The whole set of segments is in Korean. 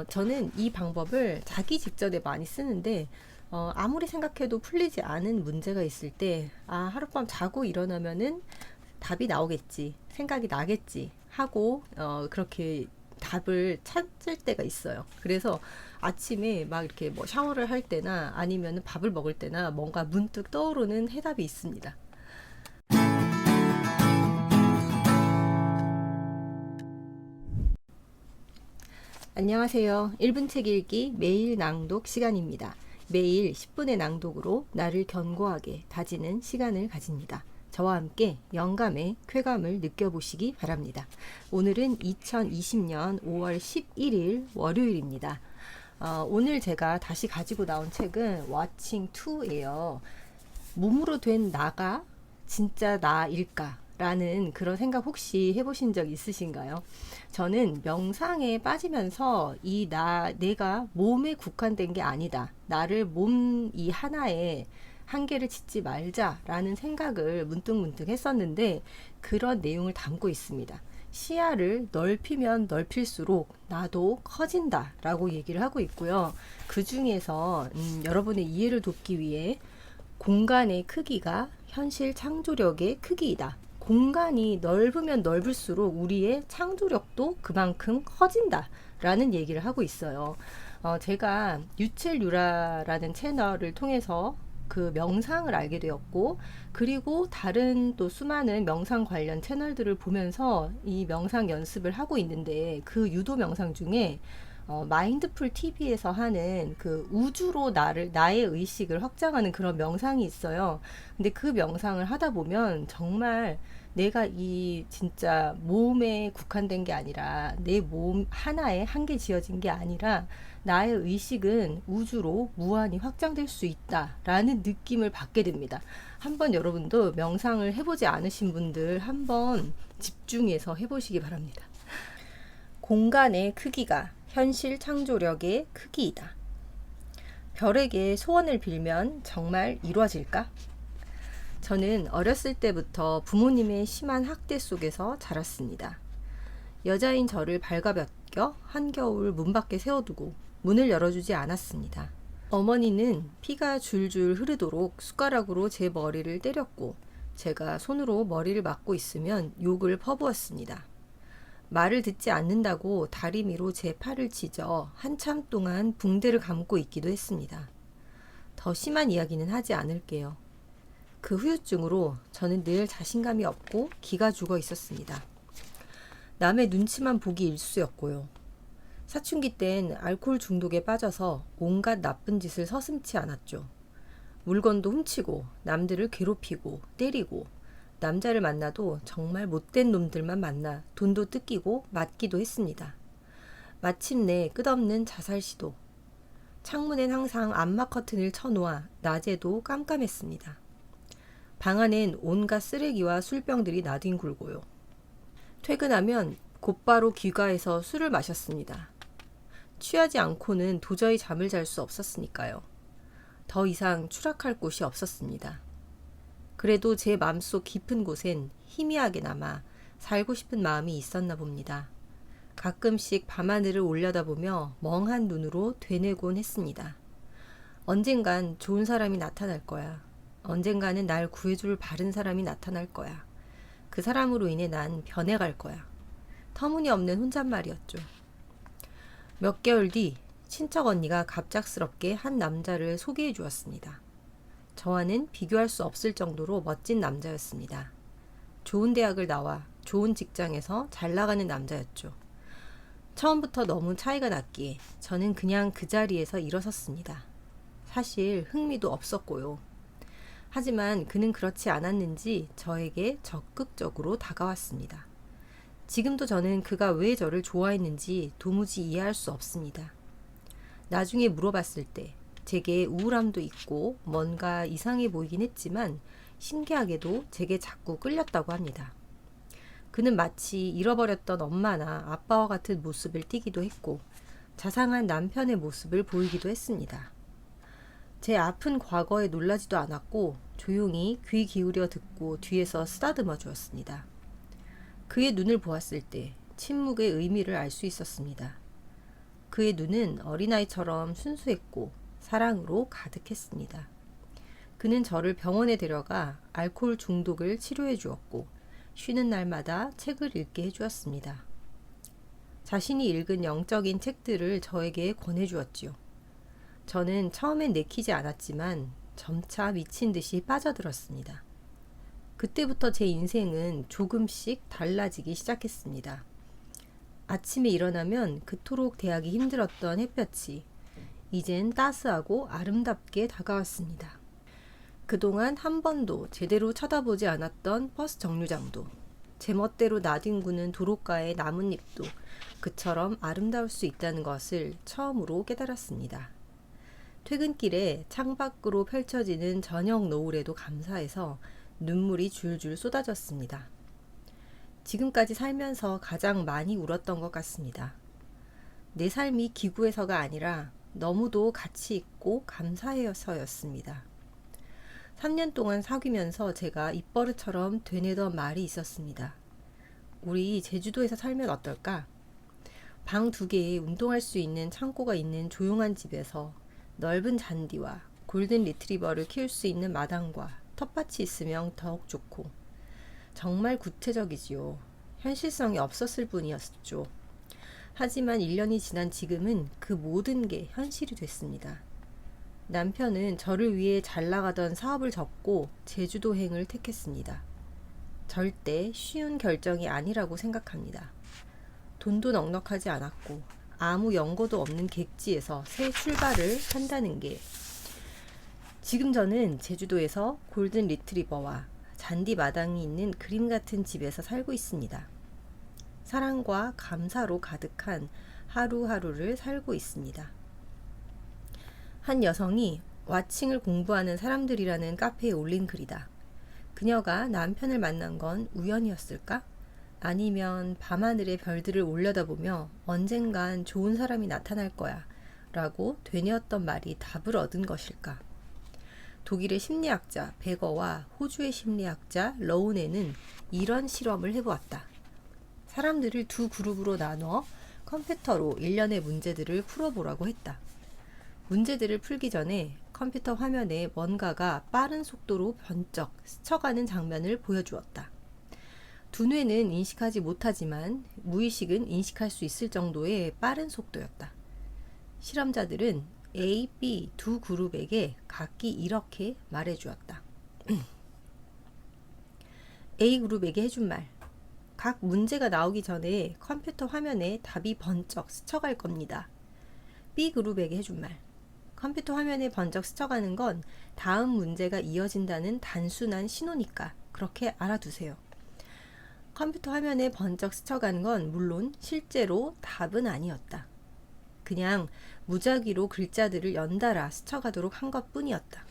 저는 이 방법을 자기 직전에 많이 쓰는데, 아무리 생각해도 풀리지 않은 문제가 있을 때, 하룻밤 자고 일어나면은 답이 나오겠지, 생각이 나겠지 하고, 그렇게 답을 찾을 때가 있어요. 그래서 아침에 막 이렇게 뭐 샤워를 할 때나 아니면 밥을 먹을 때나 뭔가 문득 떠오르는 해답이 있습니다. 안녕하세요. 1분 책 읽기 매일 낭독 시간입니다. 매일 10분의 낭독으로 나를 견고하게 다지는 시간을 가집니다. 저와 함께 영감의 쾌감을 느껴보시기 바랍니다. 오늘은 2020년 5월 11일 월요일입니다. 오늘 제가 다시 가지고 나온 책은 워칭 2예요. 몸으로 된 나가 진짜 나일까? 라는 그런 생각 혹시 해보신 적 있으신가요? 저는 명상에 빠지면서 내가 몸에 국한된 게 아니다. 나를 몸 이 하나에 한계를 짓지 말자라는 생각을 문득문득 했었는데 그런 내용을 담고 있습니다. 시야를 넓히면 넓힐수록 나도 커진다 라고 얘기를 하고 있고요. 그 중에서 여러분의 이해를 돕기 위해 공간의 크기가 현실 창조력의 크기이다. 공간이 넓으면 넓을수록 우리의 창조력도 그만큼 커진다. 라는 얘기를 하고 있어요. 제가 유첼유라라는 채널을 통해서 그 명상을 알게 되었고, 그리고 다른 또 수많은 명상 관련 채널들을 보면서 이 명상 연습을 하고 있는데, 그 유도 명상 중에 마인드풀 TV에서 하는 그 우주로 나의 의식을 확장하는 그런 명상이 있어요. 근데 그 명상을 하다 보면 정말 내가 이 진짜 몸에 국한된 게 아니라 내 몸 하나에 한계 지어진 게 아니라 나의 의식은 우주로 무한히 확장될 수 있다라는 느낌을 받게 됩니다. 한번 여러분도 명상을 해보지 않으신 분들 한번 집중해서 해보시기 바랍니다. 공간의 크기가 현실 창조력의 크기이다. 별에게 소원을 빌면 정말 이루어질까? 저는 어렸을 때부터 부모님의 심한 학대 속에서 자랐습니다. 여자인 저를 발가벗겨 한겨울 문 밖에 세워두고 문을 열어주지 않았습니다. 어머니는 피가 줄줄 흐르도록 숟가락으로 제 머리를 때렸고 제가 손으로 머리를 막고 있으면 욕을 퍼부었습니다. 말을 듣지 않는다고 다리미로 제 팔을 찢어 한참 동안 붕대를 감고 있기도 했습니다. 더 심한 이야기는 하지 않을게요. 그 후유증으로 저는 늘 자신감이 없고 기가 죽어 있었습니다. 남의 눈치만 보기 일쑤였고요. 사춘기 땐 알코올 중독에 빠져서 온갖 나쁜 짓을 서슴지 않았죠. 물건도 훔치고 남들을 괴롭히고 때리고 남자를 만나도 정말 못된 놈들만 만나 돈도 뜯기고 맞기도 했습니다. 마침내 끝없는 자살 시도. 창문엔 항상 암막 커튼을 쳐놓아 낮에도 깜깜했습니다. 방 안엔 온갖 쓰레기와 술병들이 나뒹굴고요. 퇴근하면 곧바로 귀가해서 술을 마셨습니다. 취하지 않고는 도저히 잠을 잘 수 없었으니까요. 더 이상 추락할 곳이 없었습니다. 그래도 제 마음속 깊은 곳엔 희미하게나마 살고 싶은 마음이 있었나 봅니다. 가끔씩 밤하늘을 올려다보며 멍한 눈으로 되뇌곤 했습니다. 언젠간 좋은 사람이 나타날 거야. 언젠가는 날 구해줄 바른 사람이 나타날 거야. 그 사람으로 인해 난 변해갈 거야. 터무니없는 혼잣말이었죠. 몇 개월 뒤 친척 언니가 갑작스럽게 한 남자를 소개해 주었습니다. 저와는 비교할 수 없을 정도로 멋진 남자였습니다. 좋은 대학을 나와 좋은 직장에서 잘 나가는 남자였죠. 처음부터 너무 차이가 났기에 저는 그냥 그 자리에서 일어섰습니다. 사실 흥미도 없었고요. 하지만 그는 그렇지 않았는지 저에게 적극적으로 다가왔습니다. 지금도 저는 그가 왜 저를 좋아했는지 도무지 이해할 수 없습니다. 나중에 물어봤을 때 제게 우울함도 있고 뭔가 이상해 보이긴 했지만 신기하게도 제게 자꾸 끌렸다고 합니다. 그는 마치 잃어버렸던 엄마나 아빠와 같은 모습을 띠기도 했고 자상한 남편의 모습을 보이기도 했습니다. 제 아픈 과거에 놀라지도 않았고 조용히 귀 기울여 듣고 뒤에서 쓰다듬어 주었습니다. 그의 눈을 보았을 때 침묵의 의미를 알 수 있었습니다. 그의 눈은 어린아이처럼 순수했고 사랑으로 가득했습니다. 그는 저를 병원에 데려가 알코올 중독을 치료해 주었고 쉬는 날마다 책을 읽게 해주었습니다. 자신이 읽은 영적인 책들을 저에게 권해주었지요. 저는 처음엔 내키지 않았지만 점차 미친 듯이 빠져들었습니다. 그때부터 제 인생은 조금씩 달라지기 시작했습니다. 아침에 일어나면 그토록 대하기 힘들었던 햇볕이 이젠 따스하고 아름답게 다가왔습니다. 그동안 한 번도 제대로 쳐다보지 않았던 버스 정류장도, 제멋대로 나뒹구는 도로가의 나뭇잎도 그처럼 아름다울 수 있다는 것을 처음으로 깨달았습니다. 퇴근길에 창밖으로 펼쳐지는 저녁 노을에도 감사해서 눈물이 줄줄 쏟아졌습니다. 지금까지 살면서 가장 많이 울었던 것 같습니다. 내 삶이 기구해서가 아니라 너무도 가치 있고 감사해서였습니다. 3년 동안 사귀면서 제가 입버릇처럼 되뇌던 말이 있었습니다. 우리 제주도에서 살면 어떨까? 방 2개에 운동할 수 있는 창고가 있는 조용한 집에서 넓은 잔디와 골든 리트리버를 키울 수 있는 마당과 텃밭이 있으면 더욱 좋고, 정말 구체적이지요. 현실성이 없었을 뿐이었죠. 하지만 1년이 지난 지금은 그 모든 게 현실이 됐습니다. 남편은 저를 위해 잘 나가던 사업을 접고 제주도행을 택했습니다. 절대 쉬운 결정이 아니라고 생각합니다. 돈도 넉넉하지 않았고 아무 연고도 없는 객지에서 새 출발을 한다는 게, 지금 저는 제주도에서 골든 리트리버와 잔디 마당이 있는 그림 같은 집에서 살고 있습니다. 사랑과 감사로 가득한 하루하루를 살고 있습니다. 한 여성이 와칭을 공부하는 사람들이라는 카페에 올린 글이다. 그녀가 남편을 만난 건 우연이었을까? 아니면 밤하늘의 별들을 올려다보며 언젠간 좋은 사람이 나타날 거야 라고 되뇌었던 말이 답을 얻은 것일까? 독일의 심리학자 베거와 호주의 심리학자 러운에는 이런 실험을 해보았다. 사람들을 2그룹으로 나누어 컴퓨터로 일련의 문제들을 풀어보라고 했다. 문제들을 풀기 전에 컴퓨터 화면에 뭔가가 빠른 속도로 번쩍 스쳐가는 장면을 보여주었다. 두뇌는 인식하지 못하지만 무의식은 인식할 수 있을 정도의 빠른 속도였다. 실험자들은 A, B 2그룹에게 각기 이렇게 말해주었다. A그룹에게 해준 말. 각 문제가 나오기 전에 컴퓨터 화면에 답이 번쩍 스쳐갈 겁니다. B그룹에게 해준 말. 컴퓨터 화면에 번쩍 스쳐가는 건 다음 문제가 이어진다는 단순한 신호니까 그렇게 알아두세요. 컴퓨터 화면에 번쩍 스쳐가는 건 물론 실제로 답은 아니었다. 그냥 무작위로 글자들을 연달아 스쳐가도록 한 것뿐이었다.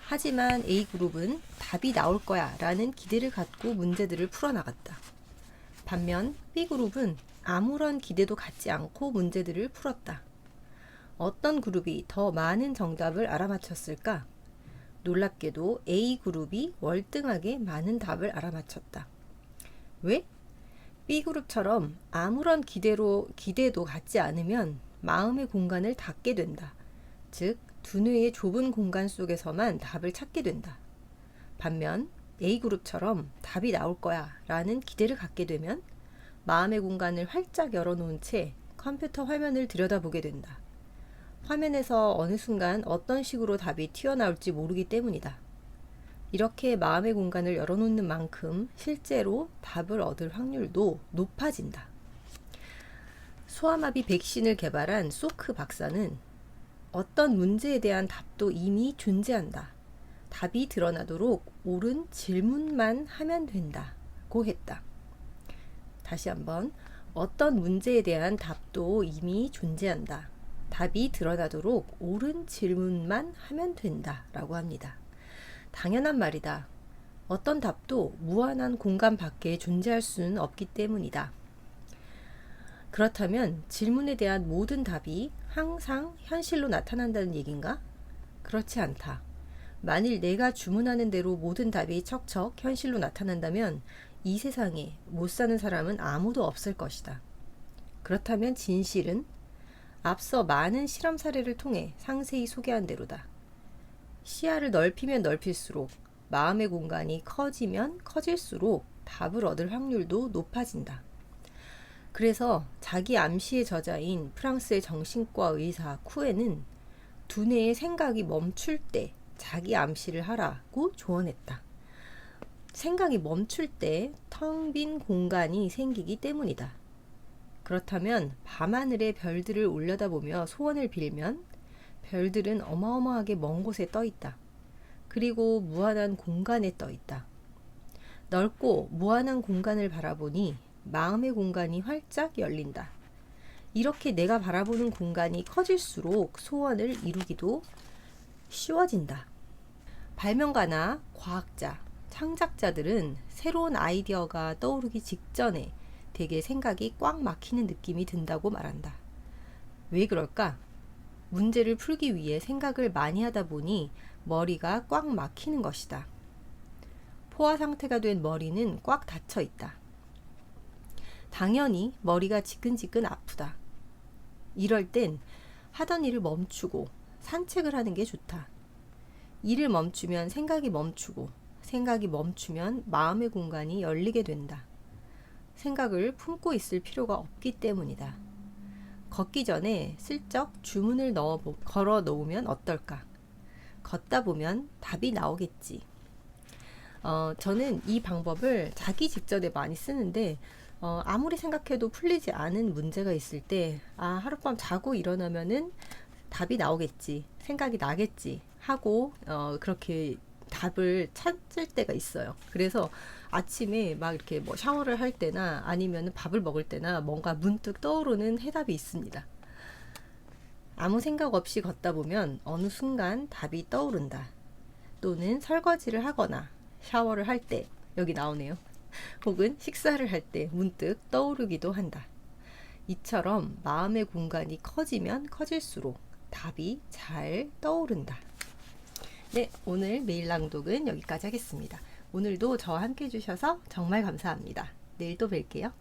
하지만 A그룹은 답이 나올 거야 라는 기대를 갖고 문제들을 풀어나갔다. 반면 B그룹은 아무런 기대도 갖지 않고 문제들을 풀었다. 어떤 그룹이 더 많은 정답을 알아맞혔을까? 놀랍게도 A그룹이 월등하게 많은 답을 알아맞혔다. 왜? B그룹처럼 아무런 기대도 갖지 않으면 마음의 공간을 닫게 된다. 즉, 두뇌의 좁은 공간 속에서만 답을 찾게 된다. 반면 A그룹처럼 답이 나올 거야 라는 기대를 갖게 되면 마음의 공간을 활짝 열어놓은 채 컴퓨터 화면을 들여다보게 된다. 화면에서 어느 순간 어떤 식으로 답이 튀어나올지 모르기 때문이다. 이렇게 마음의 공간을 열어놓는 만큼 실제로 답을 얻을 확률도 높아진다. 소아마비 백신을 개발한 소크 박사는 어떤 문제에 대한 답도 이미 존재한다. 답이 드러나도록 옳은 질문만 하면 된다고 했다. 다시 한번, 어떤 문제에 대한 답도 이미 존재한다. 답이 드러나도록 옳은 질문만 하면 된다라고 합니다. 당연한 말이다. 어떤 답도 무한한 공간 밖에 존재할 수는 없기 때문이다. 그렇다면 질문에 대한 모든 답이 항상 현실로 나타난다는 얘긴가? 그렇지 않다. 만일 내가 주문하는 대로 모든 답이 척척 현실로 나타난다면 이 세상에 못 사는 사람은 아무도 없을 것이다. 그렇다면 진실은 앞서 많은 실험 사례를 통해 상세히 소개한 대로다. 시야를 넓히면 넓힐수록, 마음의 공간이 커지면 커질수록 답을 얻을 확률도 높아진다. 그래서 자기 암시의 저자인 프랑스의 정신과 의사 쿠에는 두뇌의 생각이 멈출 때 자기 암시를 하라고 조언했다. 생각이 멈출 때 텅 빈 공간이 생기기 때문이다. 그렇다면 밤하늘의 별들을 올려다보며 소원을 빌면 별들은 어마어마하게 먼 곳에 떠 있다. 그리고 무한한 공간에 떠 있다. 넓고 무한한 공간을 바라보니 마음의 공간이 활짝 열린다. 이렇게 내가 바라보는 공간이 커질수록 소원을 이루기도 쉬워진다. 발명가나 과학자, 창작자들은 새로운 아이디어가 떠오르기 직전에 되게 생각이 꽉 막히는 느낌이 든다고 말한다. 왜 그럴까? 문제를 풀기 위해 생각을 많이 하다 보니 머리가 꽉 막히는 것이다. 포화 상태가 된 머리는 꽉 닫혀 있다. 당연히 머리가 지끈지끈 아프다. 이럴 땐 하던 일을 멈추고 산책을 하는 게 좋다. 일을 멈추면 생각이 멈추고, 생각이 멈추면 마음의 공간이 열리게 된다. 생각을 품고 있을 필요가 없기 때문이다. 걷기 전에 슬쩍 주문을 걸어 놓으면 어떨까? 걷다 보면 답이 나오겠지. 저는 이 방법을 자기 직전에 많이 쓰는데, 아무리 생각해도 풀리지 않은 문제가 있을 때, 하룻밤 자고 일어나면은 답이 나오겠지, 생각이 나겠지 하고, 그렇게 답을 찾을 때가 있어요. 그래서 아침에 막 이렇게 뭐 샤워를 할 때나 아니면 밥을 먹을 때나 뭔가 문득 떠오르는 해답이 있습니다. 아무 생각 없이 걷다 보면 어느 순간 답이 떠오른다. 또는 설거지를 하거나 샤워를 할 때, 여기 나오네요. 혹은 식사를 할 때 문득 떠오르기도 한다. 이처럼 마음의 공간이 커지면 커질수록 답이 잘 떠오른다. 네, 오늘 매일 낭독은 여기까지 하겠습니다. 오늘도 저와 함께 해주셔서 정말 감사합니다. 내일 또 뵐게요.